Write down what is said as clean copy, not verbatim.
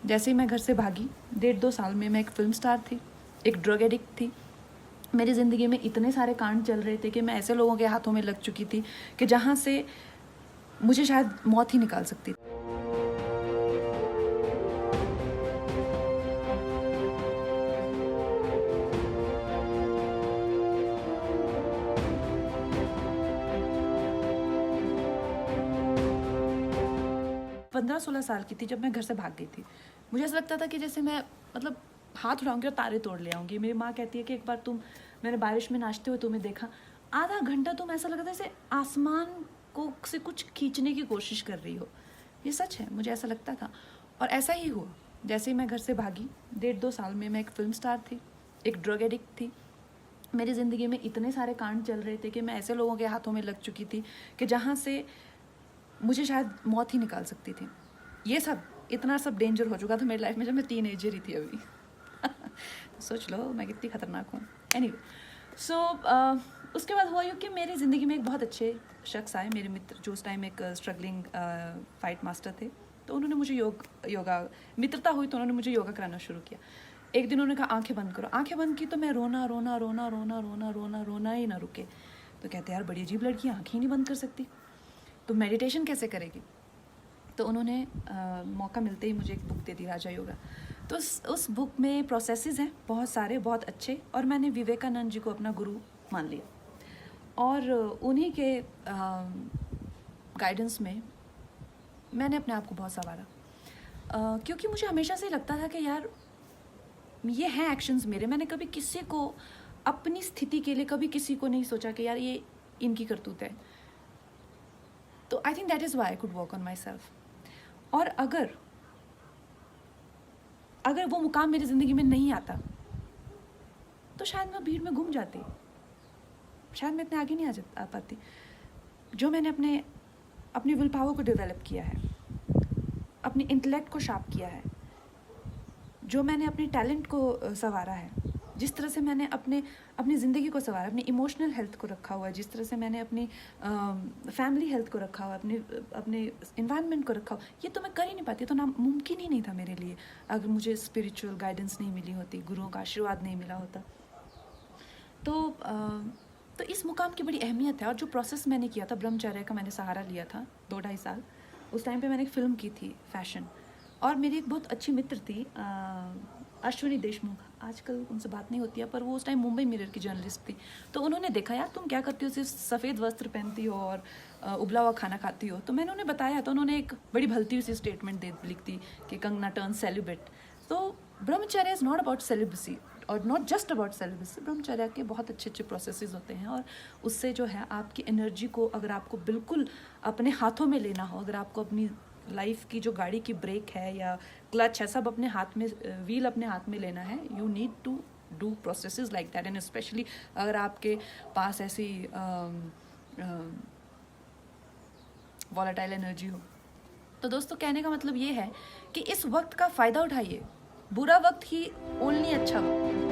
जैसे ही मैं घर से भागी, 1.5-2 साल में मैं एक फिल्म स्टार थी, एक ड्रग एडिक्ट थी। मेरी ज़िंदगी में इतने सारे कांड चल रहे थे कि मैं ऐसे लोगों के हाथों में लग चुकी थी कि जहाँ से मुझे शायद मौत ही निकाल सकती थी। पंद्रह 16 साल की थी जब मैं घर से भाग गई थी। मुझे ऐसा लगता था कि जैसे मैं मतलब हाथ उठाऊंगी और तारे तोड़ ले आऊंगी। मेरी माँ कहती है कि एक बार मैंने बारिश में नाचते हुए तुम्हें देखा, आधा घंटा तुम ऐसा लगा था जैसे आसमान को से कुछ खींचने की कोशिश कर रही हो। ये सच है, मुझे ऐसा लगता था और ऐसा ही हुआ। जैसे ही मैं घर से भागी, 1.5-2 साल में मैं एक फिल्म स्टार थी, एक ड्रग एडिक्ट थी। मेरी ज़िंदगी में इतने सारे कांड चल रहे थे कि मैं ऐसे लोगों के हाथों में लग चुकी थी कि जहाँ से मुझे शायद मौत ही निकाल सकती थी। ये सब इतना सब डेंजर हो चुका था मेरी लाइफ में जब मैं टीनेजर ही थी अभी। सोच लो मैं कितनी खतरनाक हूँ। एनीवे, सो उसके बाद हुआ यूँ कि मेरी ज़िंदगी में एक बहुत अच्छे शख्स आए, मेरे मित्र, जो उस टाइम एक स्ट्रगलिंग फाइट मास्टर थे। तो उन्होंने मुझे योगा मित्रता हुई तो उन्होंने मुझे योगा कराना शुरू किया। एक दिन उन्होंने कहा आंखें बंद करो। आंखें बंद की तो मैं रोना रोना रोना रोना रोना रोना रोना ही ना रुके। तो कहते यार बड़ी अजीब लड़की, आंखें ही नहीं बंद कर सकती, तो मेडिटेशन कैसे करेगी। तो उन्होंने मौका मिलते ही मुझे एक बुक दे दी, राजा योगा। तो उस बुक में प्रोसेसेस हैं बहुत सारे, बहुत अच्छे, और मैंने विवेकानंद जी को अपना गुरु मान लिया। और उन्हीं के गाइडेंस में मैंने अपने आप को बहुत संवारा, क्योंकि मुझे हमेशा से लगता था कि यार ये हैं एक्शंस मेरे। मैंने कभी किसी को अपनी स्थिति के लिए कभी किसी को नहीं सोचा कि यार ये इनकी करतूत है। तो I think that is why I could work on my self. और अगर वो मुकाम मेरी ज़िंदगी में नहीं आता तो शायद मैं भीड़ में घूम जाती, शायद मैं इतने आगे नहीं आ पाती। जो मैंने अपनी विल पावर को डेवलप किया है, अपने इंटेलेक्ट को शार्प किया है, जो मैंने अपने टैलेंट को संवारा है, जिस तरह से मैंने अपनी ज़िंदगी को संवारा, अपनी इमोशनल हेल्थ को रखा हुआ है, जिस तरह से मैंने अपनी फैमिली हेल्थ को रखा हुआ है, अपने इन्वायरमेंट को रखा हुआ, ये तो मैं कर ही नहीं पाती। तो नामुमकिन ही नहीं था मेरे लिए अगर मुझे स्पिरिचुअल गाइडेंस नहीं मिली होती, गुरुओं का आशीर्वाद नहीं मिला होता। तो इस मुकाम की बड़ी अहमियत है। और जो प्रोसेस मैंने किया था, ब्रह्मचर्य का मैंने सहारा लिया था 2-2.5 साल। उस टाइम पे मैंने एक फ़िल्म की थी फैशन, और मेरी एक बहुत अच्छी मित्र थी अश्विनी देशमुख, आजकल उनसे बात नहीं होती है, पर वो उस टाइम मुंबई मिरर की जर्नलिस्ट थी। तो उन्होंने देखा यार तुम क्या करती हो, सिर्फ सफ़ेद वस्त्र पहनती हो और उबला हुआ खाना खाती हो। तो मैंने उन्हें बताया, तो उन्होंने एक बड़ी भलती सी स्टेटमेंट लिख दी कि कंगना टर्न सेलिब्रेट। तो ब्रह्मचर्य इज़ नॉट अबाउट सेलिब्रेसी और नॉट जस्ट अबाउट सेलिब्रेसी। ब्रह्मचर्य के बहुत अच्छे प्रोसेसेस होते हैं, और उससे जो है आपकी एनर्जी को, अगर आपको बिल्कुल अपने हाथों में लेना हो, अगर आपको अपनी लाइफ की जो गाड़ी की ब्रेक है या क्लच है, सब अपने हाथ में, व्हील अपने हाथ में लेना है, you need to do processes like that. And specially अगर आपके पास ऐसी वॉलेटाइल एनर्जी हो। तो दोस्तों, कहने का मतलब ये है कि इस वक्त का फ़ायदा उठाइए, बुरा वक्त ही ओनली अच्छा हो।